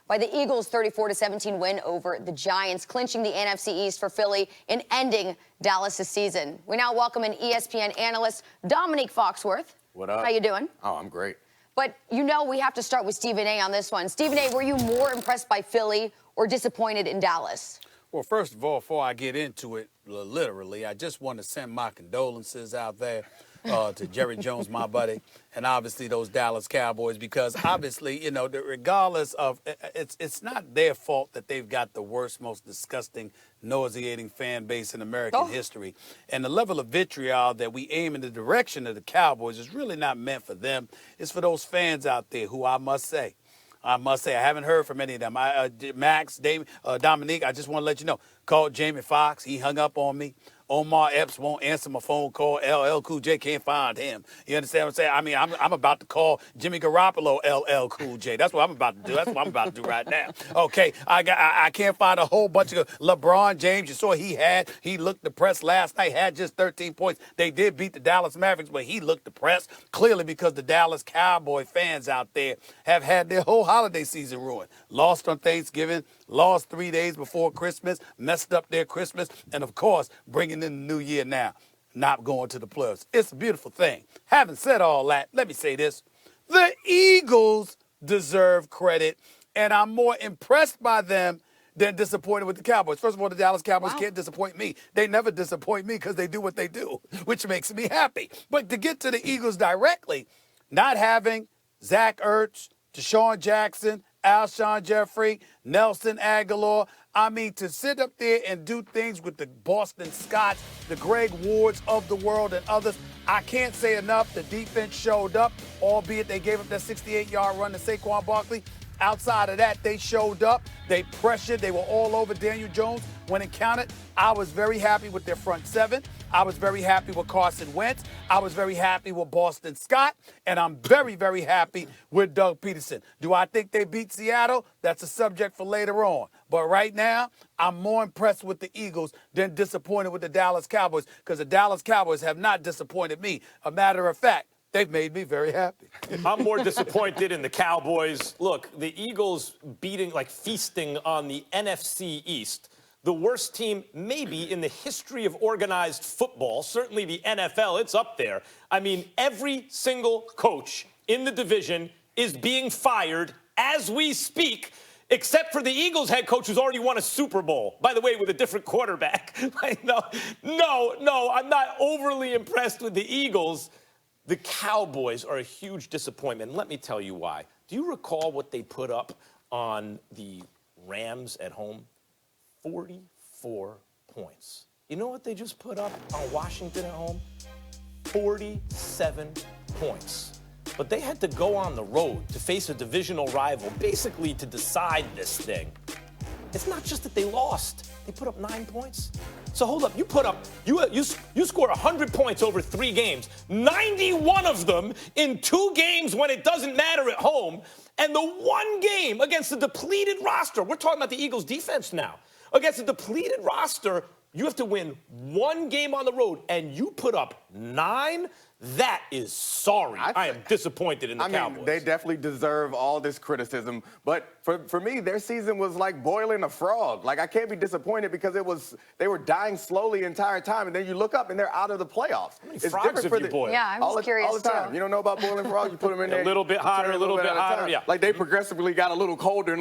by the Eagles' 34-17 win over the Giants, clinching the NFC East for Philly and ending Dallas' season. We now welcome an ESPN analyst, Dominique Foxworth. What up? How you doing? Oh, I'm great. But you know we have to start with Stephen A. on this one. Stephen A., were you more impressed by Philly or disappointed in Dallas? Well, first of all, before I get into it literally, I just want to send my condolences out there to Jerry Jones, my buddy, and obviously those Dallas Cowboys, because obviously, you know, regardless of, it's not their fault that they've got the worst, most disgusting, nauseating fan base in American history. And the level of vitriol that we aim in the direction of the Cowboys is really not meant for them. It's for those fans out there who I must say, I haven't heard from any of them. Max, Dave, Dominique, I just want to let you know, called Jamie Foxx. He hung up on me. Omar Epps won't answer my phone call. LL Cool J can't find him. You understand what I'm saying? I mean, I'm about to call Jimmy Garoppolo LL Cool J. That's what I'm about to do. That's what I'm about to do right now. Okay, I can't find a whole bunch of LeBron James. You saw he looked depressed last night, had just 13 points. They did beat the Dallas Mavericks, but he looked depressed, clearly because the Dallas Cowboy fans out there have had their whole holiday season ruined. Lost on Thanksgiving, lost 3 days before Christmas, messed up their Christmas, and of course, bringing in the new year now, not going to the playoffs. It's a beautiful thing. Having said all that, let me say this. The Eagles deserve credit, and I'm more impressed by them than disappointed with the Cowboys. First of all, the Dallas Cowboys can't disappoint me. They never disappoint me because they do what they do, which makes me happy. But to get to the Eagles directly, not having Zach Ertz, Deshaun Jackson, Alshon Jeffrey, Nelson Aguilar. I mean, to sit up there and do things with the Boston Scotts, the Greg Wards of the world and others, I can't say enough. The defense showed up, albeit they gave up that 68-yard run to Saquon Barkley. Outside of that, they showed up. They pressured. They were all over Daniel Jones when it counted. I was very happy with their front seven. I was very happy with Carson Wentz. I was very happy with Boston Scott. And I'm very, very happy with Doug Peterson. Do I think they beat Seattle? That's a subject for later on. But right now, I'm more impressed with the Eagles than disappointed with the Dallas Cowboys, because the Dallas Cowboys have not disappointed me. A matter of fact, they've made me very happy. I'm more disappointed in the Cowboys. Look, the Eagles feasting on the NFC East, the worst team maybe in the history of organized football, certainly the NFL, it's up there. I mean, every single coach in the division is being fired as we speak, except for the Eagles head coach who's already won a Super Bowl, by the way, with a different quarterback. No, I'm not overly impressed with the Eagles. The Cowboys are a huge disappointment. Let me tell you why. Do you recall what they put up on the Rams at home? 44 points. You know what they just put up on Washington at home? 47 points. But they had to go on the road to face a divisional rival, basically to decide this thing. It's not just that they lost. They put up 9 points. So hold up, you score 100 points over 3 games, 91 of them in 2 games when it doesn't matter at home, and the one game against the depleted roster, we're talking about the Eagles defense now, against a depleted roster, you have to win 1 game on the road, and you put up 9? That is sorry. I am disappointed in the Cowboys. I mean, they definitely deserve all this criticism. But for me, their season was like boiling a frog. Like, I can't be disappointed because they were dying slowly the entire time. And then you look up and they're out of the playoffs. How many frogs have you boiled? Yeah, I'm just curious, all the time. too. You don't know about boiling frogs? You put them in there. A little bit hotter, a little bit hotter, yeah. Like, they progressively got a little colder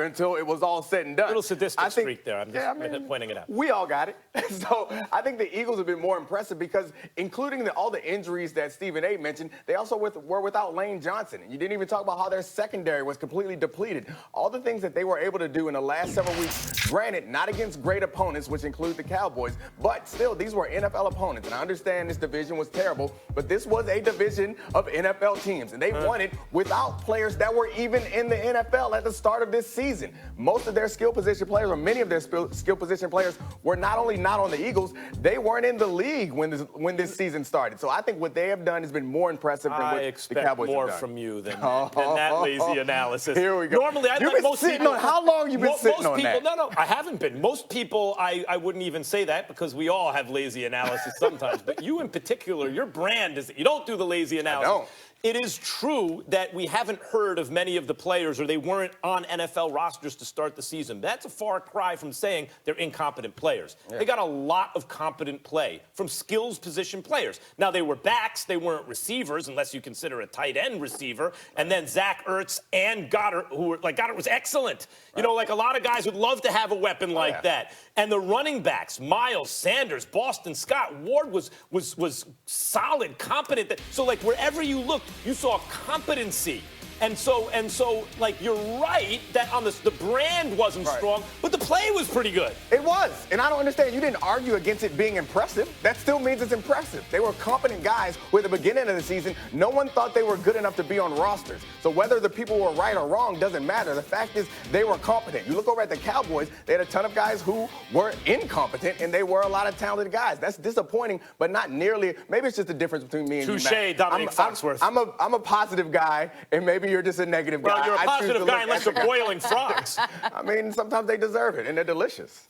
until it was all said and done. A little sadistic streak there. I'm just pointing it out. We all got it. So I think the Eagles have been more impressive because, including all the injuries that Stephen A. mentioned, they also were without Lane Johnson. And you didn't even talk about how their secondary was completely depleted. All the things that they were able to do in the last several weeks, granted, not against great opponents, which include the Cowboys, but still, these were NFL opponents. And I understand this division was terrible, but this was a division of NFL teams. And they won it without players that were even in the NFL at the start of this season. Most of their skill position players, or many of their skill position players, were not only not on the Eagles, they weren't in the league when this season started. So I think what they have done has been more impressive than what the Cowboys have done. I expect more from you than that lazy analysis. Here we go. Normally, how long you been sitting on that? No, I haven't been. Most people, I wouldn't even say that because we all have lazy analysis sometimes. But you in particular, your brand is that you don't do the lazy analysis. I don't. It is true that we haven't heard of many of the players, or they weren't on NFL rosters to start the season. That's a far cry from saying they're incompetent players. Yeah. They got a lot of competent play from skills position players. Now, they were backs. They weren't receivers, unless you consider a tight end receiver. And then Zach Ertz and Goddard, Goddard was excellent. Right. You know, like a lot of guys would love to have a weapon like that. And the running backs, Miles Sanders, Boston Scott, Ward was solid, competent. So, like, wherever you looked, you saw competency. And so, like, you're right that on the brand wasn't strong, but the play was pretty good. It was. And I don't understand. You didn't argue against it being impressive. That still means it's impressive. They were competent guys who at the beginning of the season, no one thought they were good enough to be on rosters. So whether the people were right or wrong doesn't matter. The fact is they were competent. You look over at the Cowboys, they had a ton of guys who were incompetent, and they were a lot of talented guys. That's disappointing, but not nearly. Maybe it's just the difference between me and you, Matt. Touche, Dominic Foxworth. I'm a positive guy, and maybe you're just a negative guy. Well, you're a positive guy unless you're boiling frogs. I mean, sometimes they deserve it, and they're delicious.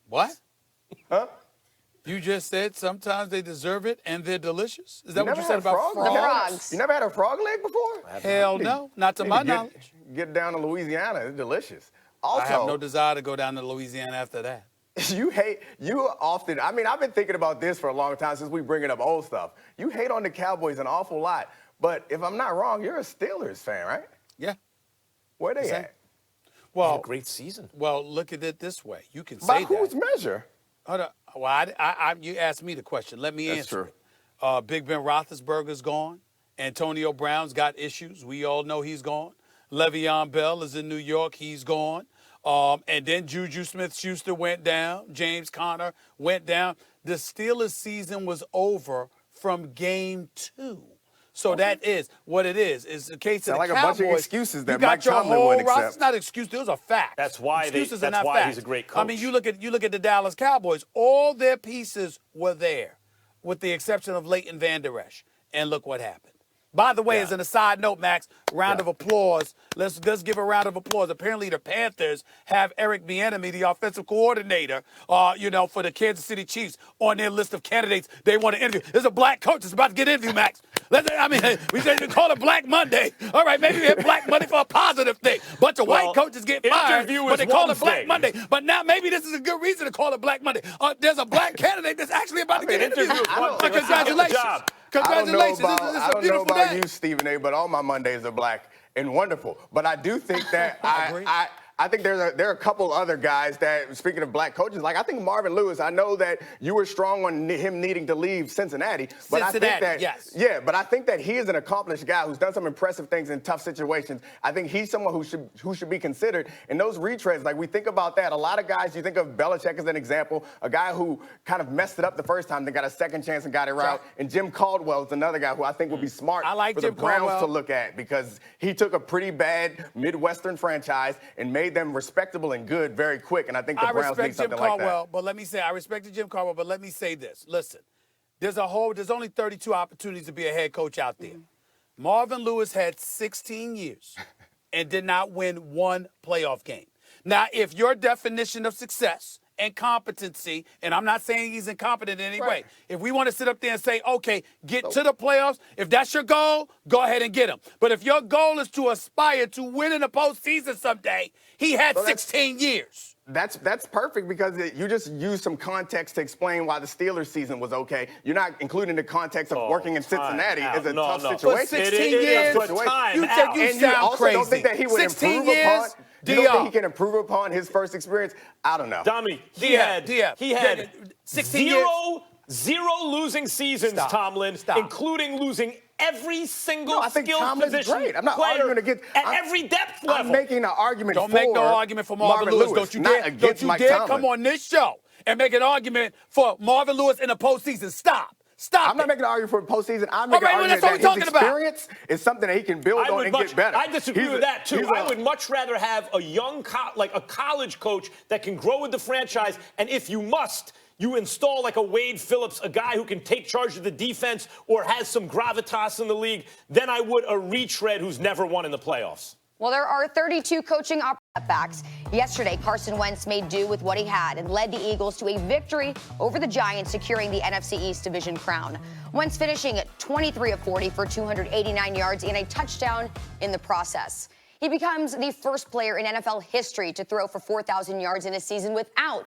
What? Huh? You just said sometimes they deserve it and they're delicious? Is that what you said about frogs? You never had a frog leg before? Hell no, not to my knowledge. Get down to Louisiana, it's delicious. Also, I have no desire to go down to Louisiana after that. You often, I mean, I've been thinking about this for a long time since we bringing up old stuff. You hate on the Cowboys an awful lot, but if I'm not wrong, you're a Steelers fan, right? Yeah. Where they at? Well, had a great season. Well, look at it this way. You can say by that. whose measure? Well, you asked me the question. Let me answer it. Big Ben Roethlisberger's gone. Antonio Brown's got issues. We all know he's gone. Le'Veon Bell is in New York. He's gone. And then Juju Smith-Schuster went down. James Conner went down. The Steelers' season was over from game 2. So that is what it is. It's the case of the like Cowboys. A bunch of excuses that you got Mike your Tomlin whole wouldn't accept. It's not excuses. Those are facts. That's why excuses that's are not why facts. he's a great coach. I mean, you look at the Dallas Cowboys. All their pieces were there, with the exception of Leighton Vander Esch. And look what happened. By the way, as an aside note, Max, round of applause. Let's give a round of applause. Apparently, the Panthers have Eric Bieniemy, the offensive coordinator, for the Kansas City Chiefs, on their list of candidates they want to interview. There's a black coach that's about to get interviewed, Max. We say we call it Black Monday. All right, maybe we have Black Monday for a positive thing. Bunch of white coaches get fired, but they call it Black Monday. But now maybe this is a good reason to call it Black Monday. There's a black candidate that's actually about to get interviewed. Congratulations. Congratulations. I don't know about you, Stephen A., but all my Mondays are black and wonderful. But I do think that I think there are a couple other guys that, speaking of black coaches, like I think Marvin Lewis, I know that you were strong on him needing to leave Cincinnati. But I think that, yeah, but I think that he is an accomplished guy who's done some impressive things in tough situations. I think he's someone who should be considered. And those retreads, like we think about that, a lot of guys, you think of Belichick as an example, a guy who kind of messed it up the first time, then got a second chance and got it right. And Jim Caldwell is another guy who I think would be smart for the Browns to look at, because he took a pretty bad Midwestern franchise and made them respectable and good very quick, and I think the Browns need something like that. But let me say, I respected Jim Caldwell, but let me say this. Listen, there's only 32 opportunities to be a head coach out there. Marvin Lewis had 16 years and did not win one playoff game. Now, if your definition of success and competency, and I'm not saying he's incompetent in any way. If we want to sit up there and say, okay, get to the playoffs, if that's your goal, go ahead and get him. But if your goal is to aspire to win in the postseason someday, he had 16 years. That's perfect, because you just used some context to explain why the Steelers season was okay. You're not including the context of working in Cincinnati as a tough situation. But 16 years, you sound crazy. Don't think that he would improve upon. You don't think he can improve upon his first experience? I don't know. Dommy, he had 16 zero losing seasons, Tomlin, including losing every single skill position great. I'm not arguing against every depth level. I'm making an argument Don't make no argument for Marvin Lewis. Don't you dare come on this show and make an argument for Marvin Lewis in the postseason. Stop. I'm not making an argument for the postseason. I'm making an argument that his experience is something that he can build on and get better. I disagree with that, too. I would much rather have a young, a college coach that can grow with the franchise, and if you must, you install like a Wade Phillips, a guy who can take charge of the defense or has some gravitas in the league, than I would a retread who's never won in the playoffs. Well, there are 32 coaching opportunities. Yesterday, Carson Wentz made do with what he had and led the Eagles to a victory over the Giants, securing the NFC East division crown. Wentz finishing at 23 of 40 for 289 yards and a touchdown in the process. He becomes the first player in NFL history to throw for 4,000 yards in a season without